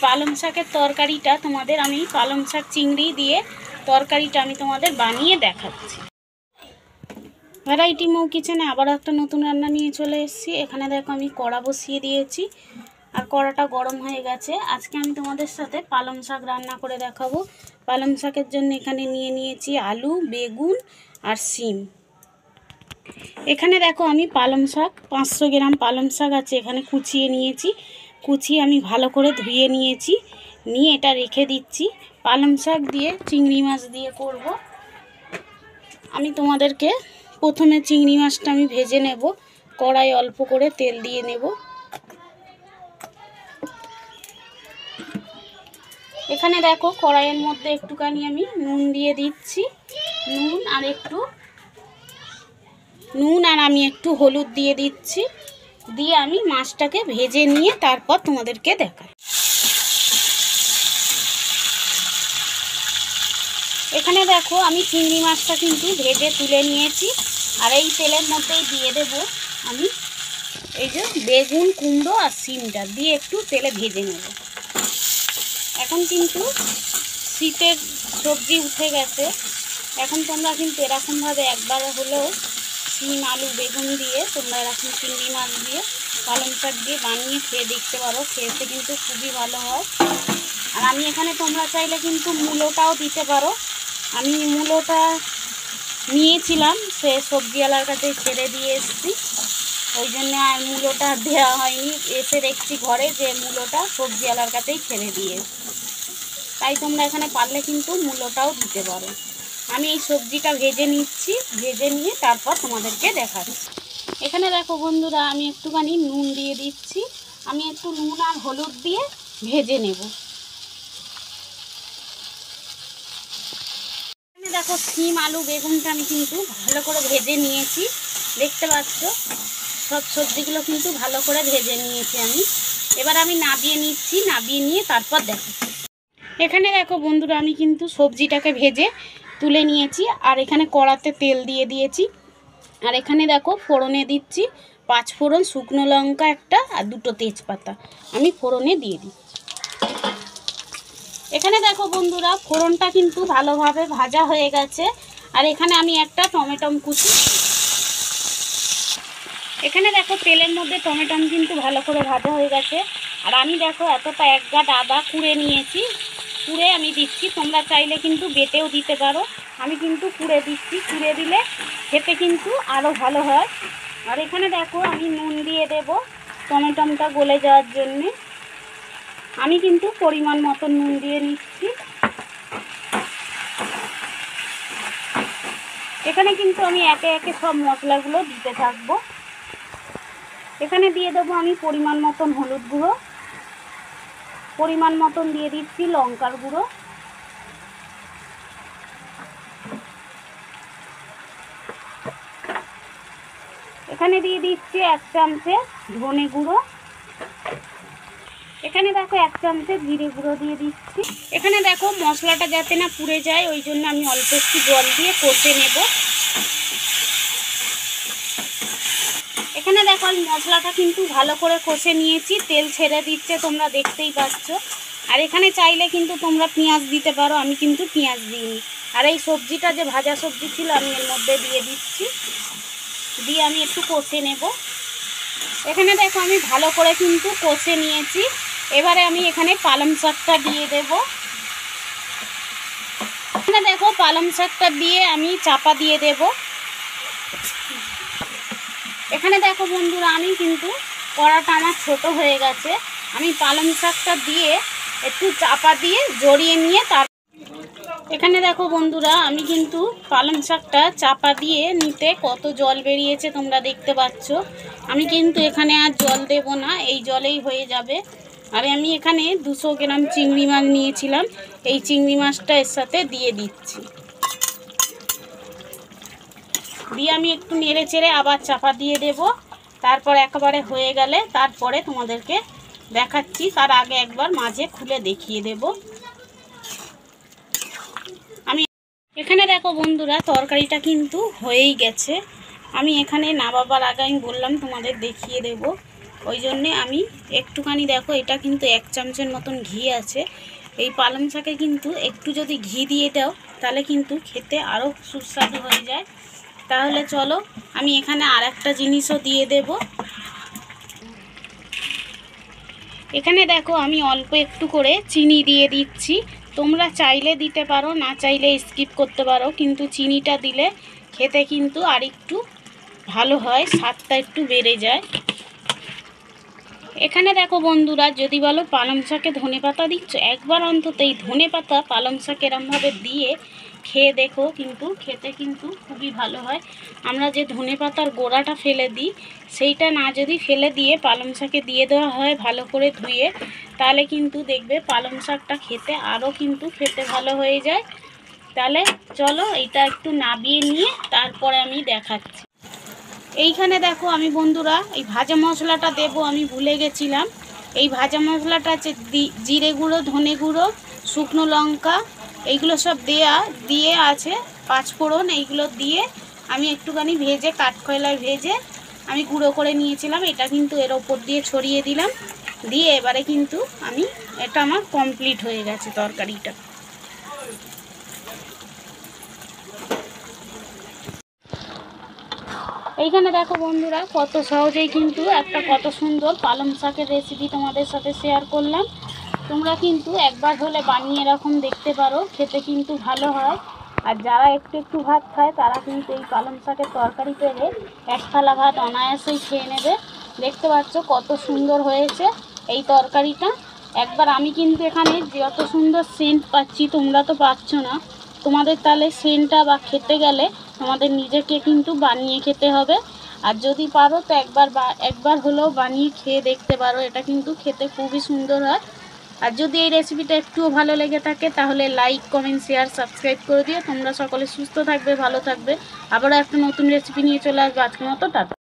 পালং শাকের তরকারিটা তোমাদের আমি পালং শাক চিংড়ি দিয়ে তরকারিটা আমি তোমাদের বানিয়ে দেখাচ্ছি। ভ্যারাইটি মৌ কিচেনে আবার একটা নতুন রান্না নিয়ে চলে এসেছি। এখানে দেখো আমি কড়া বসিয়ে দিয়েছি আর কড়াটা গরম হয়ে গেছে। আজকে আমি তোমাদের সাথে পালং শাক রান্না করে দেখাবো। পালং শাকের জন্য এখানে নিয়ে নিয়েছি আলু, বেগুন আর শিম। এখানে দেখো আমি পালং শাক 500 গ্রাম পালং শাক আছে এখানে কুচিয়ে নিয়েছি। কুচিয়ে আমি ভালো করে ধুয়ে নিয়েছি, নিয়ে এটা রেখে দিচ্ছি। পালং শাক দিয়ে চিংড়ি মাছ দিয়ে করব। আমি তোমাদেরকে প্রথমে চিংড়ি মাছটা আমি ভেজে নেব। কড়াই অল্প করে তেল দিয়ে নেব। এখানে দেখো কড়াইয়ের মধ্যে একটুখানি আমি নুন দিয়ে দিচ্ছি। নুন আর আমি একটু হলুদ দিয়ে দিচ্ছি। দিয়ে আমি মাছটাকে ভেজে নিয়ে তারপর তোমাদেরকে দেখাই। এখানে দেখো আমি চিংড়ি মাছটা কিন্তু ভেজে তুলে নিয়েছি। আর এই তেলের মধ্যেই দিয়ে দেব আমি এই যে বেগুন, কুমড়ো আর শিমটা দিয়ে একটু তেলে ভেজে নেব। এখন কিন্তু শীতের সবজি উঠে গেছে। এখন তোমরা কিন্তু এরকমভাবে একবার হলেও শিম, আলু, বেগুন দিয়ে তোমরা এরকম চিংড়ি মাছ দিয়ে পালং শাক দিয়ে বানিয়ে খেয়ে দেখতে পারো। খেতে কিন্তু খুবই ভালো হয়। আর আমি এখানে তোমরা চাইলে কিন্তু মূলোটাও দিতে পারো। আমি মূলোটা নিয়েছিলাম, সে সবজিওয়ালার কাছে ছেড়ে দিয়ে এসেছি, ওই জন্য আর মূলোটা দেওয়া হয়নি। এসে দেখছি ঘরে যে মূলোটা সবজিওয়ালার কাছেই ছেড়ে দিয়ে এসেছি। তাই তোমরা এখানে পারলে কিন্তু মূলোটাও দিতে পারো। আমি এই সবজিটা ভেজে নিচ্ছি, ভেজে নিয়ে তারপর তোমাদেরকে দেখাচ্ছি। এখানে দেখো বন্ধুরা আমি একটুখানি নুন দিয়ে দিচ্ছি। আমি একটু নুন আর হলুদ দিয়ে ভেজে নেব। এখানে দেখো শিম, আলু, বেগুনটা আমি কিন্তু ভালো করে ভেজে নিয়েছি। দেখতে পাচ্ছ সব সবজিগুলো কিন্তু ভালো করে ভেজে নিয়েছি আমি। এবার আমি নাবিয়ে নিচ্ছি, নাবিয়ে নিয়ে তারপর দেখাচ্ছি। এখানে দেখো বন্ধুরা আমি কিন্তু সবজিটাকে ভেজে তুলে নিয়েছি। আর এখানে কড়াতে তেল দিয়ে দিয়েছি। আর এখানে দেখো ফোড়নে দিচ্ছি 5 ফোড়ন, শুকনো লঙ্কা একটা আর 2টো তেজপাতা আমি ফোড়নে দিয়ে দিচ্ছি। এখানে দেখো বন্ধুরা ফোড়নটা কিন্তু ভালোভাবে ভাজা হয়ে গেছে। আর এখানে আমি একটা টমেটো কুচি, এখানে দেখো তেলের মধ্যে টমেটো কিন্তু ভালো করে ভাজা হয়ে গেছে। আর আমি দেখো এতটা 1 গাঁট আদা কুড়ে নিয়েছি, কুড়ে আমি দিচ্ছি। তোমরা চাইলে কিন্তু বেটেও দিতে পারো, আমি কিন্তু কুড়ে দিচ্ছি। কুড়ে দিলে খেতে কিন্তু আরও ভালো হয়। আর এখানে দেখো আমি নুন দিয়ে দেব টমেটোটা গলে যাওয়ার জন্যে। আমি কিন্তু পরিমাণ মতো নুন দিয়ে নিচ্ছি। এখানে কিন্তু আমি একে একে সব মশলাগুলো দিতে থাকবো। এখানে দিয়ে দেবো আমি পরিমাণ মতন হলুদ গুঁড়ো, পরিমাণ মতন দিয়ে দিচ্ছি লঙ্কার গুঁড়ো, এখানে দিয়ে দিচ্ছি 1 চামচে ধনে গুঁড়ো, এখানে দেখো 1 চামচে জিরে গুঁড়ো দিয়ে দিচ্ছি। এখানে দেখো মশলাটা যাতে না পুড়ে যায় ওই জন্য আমি অল্প একটু জল দিয়ে কষে নেব। এখানে দেখো আমি মশলাটা কিন্তু ভালো করে কষে নিয়েছি, তেল ছেড়ে দিচ্ছে তোমরা দেখতেই পাচ্ছ। আর এখানে চাইলে কিন্তু তোমরা পেঁয়াজ দিতে পারো, আমি কিন্তু পেঁয়াজ দিইনি। আর এই সবজিটা যে ভাজা সবজি ছিল আমি এর মধ্যে দিয়ে দিচ্ছি, দিয়ে আমি একটু কষে নেব। এখানে দেখো আমি ভালো করে কিন্তু কষে নিয়েছি। এবারে আমি এখানে পালং শাকটা দিয়ে দেব। এখানে দেখো পালং শাকটা দিয়ে আমি চাপা দিয়ে দেব। এখানে দেখো বন্ধুরা আমি কিন্তু কড়াটা আমার ছোটো হয়ে গেছে, আমি পালং শাকটা দিয়ে একটু চাপা দিয়ে জড়িয়ে নিয়ে এখানে দেখো বন্ধুরা আমি কিন্তু পালং শাকটা চাপা দিয়ে নিতে কত জল বেরিয়েছে তোমরা দেখতে পাচ্ছ। আমি কিন্তু এখানে আর জল দেব না, এই জলেই হয়ে যাবে। আর আমি এখানে 200 গ্রাম চিংড়ি মাছ নিয়েছিলাম, এই চিংড়ি মাছটা এর সাথে দিয়ে দিচ্ছি। দিয়ে আমি একটু নেড়ে চেড়ে আবার চাপা দিয়ে দেব। তারপর একেবারে হয়ে গেলে তারপরে তোমাদেরকে দেখাচ্ছি। তার আগে একবার মাঝে খুলে দেখিয়ে দেব। আমি এখানে দেখো বন্ধুরা তরকারিটা কিন্তু হয়েই গেছে। আমি এখানে নামাবার আগে আমি বললাম তোমাদের দেখিয়ে দেব। ওই জন্যে আমি একটুখানি, দেখো এটা কিন্তু 1 চামচের মতন ঘি আছে। এই পালং শাকে কিন্তু একটু যদি ঘি দিয়ে দাও তাহলে কিন্তু খেতে আরও সুস্বাদু হয়ে যায়। তাহলে চলো আমি এখানে আর একটা জিনিসও দিয়ে দেব। এখানে দেখো আমি অল্প একটু করে চিনি দিয়ে দিচ্ছি। তোমরা চাইলে দিতে পারো, না চাইলে স্কিপ করতে পারো, কিন্তু চিনিটা দিলে খেতে কিন্তু আর একটু ভালো হয়, স্বাদটা একটু বেড়ে যায়। এখানে দেখো বন্ধুরা, যদি বলো পালং শাকে ধনেপাতা দিচ্ছ, একবার অন্তত এই ধনেপাতা পালং শাক এরমভাবে দিয়ে খেয়ে দেখো, কিন্তু খেতে কিন্তু খুবই ভালো হয়। আমরা যে ধনেপাতার গোড়াটা ফেলে দিই, সেইটা না যদি ফেলে দিয়ে পালং শাকে দিয়ে দেওয়া হয় ভালো করে ধুয়ে, তাহলে কিন্তু দেখবে পালং শাকটা খেতে আরও কিন্তু খেতে ভালো হয়ে যায়। তাহলে চলো এটা একটু নাবিয়ে নিয়ে তারপরে আমি দেখাচ্ছি। এইখানে দেখো আমি বন্ধুরা এই ভাজা মশলাটা দেব, আমি ভুলে গেছিলাম। এই ভাজা মশলাটা আছে জিরে গুঁড়ো, ধনে গুঁড়ো, শুকনো লঙ্কা, এইগুলো সব দিয়ে আছে, 5 ফোড়ন, এইগুলো দিয়ে আমি একটুখানি ভেজে, কাঠকয়লায় ভেজে আমি গুঁড়ো করে নিয়েছিলাম। এটা কিন্তু এর ওপর দিয়ে ছড়িয়ে দিলাম, দিয়ে এবারে কিন্তু এটা আমার কমপ্লিট হয়ে গেছে তরকারিটা। এইখানে দেখো বন্ধুরা, কত সহজেই কিন্তু একটা কত সুন্দর পালং শাকের রেসিপি তোমাদের সাথে শেয়ার করলাম। তোমরা কিন্তু একবার হলে বানিয়ে এরকম দেখতে পারো, খেতে কিন্তু ভালো হয়। আর যারা একটু একটু ভাত খায় তারা কিন্তু এই পালং শাকের তরকারি পেলে 1 থালা ভাত অনায়াসেই খেয়ে নেবে। দেখতে পাচ্ছ কত সুন্দর হয়েছে এই তরকারিটা। একবার আমি কিন্তু এখানে যত সুন্দর সেন্ট পাচ্ছি, তোমরা তো পাচ্ছ না। তোমাদের তাহলে সেন্টটা বা খেতে গেলে তোমাদের নিজেকে কিন্তু বানিয়ে খেতে হবে। আর যদি পারো তো একবার হলেও বানিয়ে খেয়ে দেখতে পারো, এটা কিন্তু খেতে খুবই সুন্দর হয়। আর যদি এই রেসিপিটা একটুও ভালো লেগে থাকে তাহলে লাইক, কমেন্ট, শেয়ার, সাবস্ক্রাইব করে দিও। তোমরা সকলে সুস্থ থাকবে, ভালো থাকবে। আবারও একটা নতুন রেসিপি নিয়ে চলে আসবো। আজকের মতো টাটা।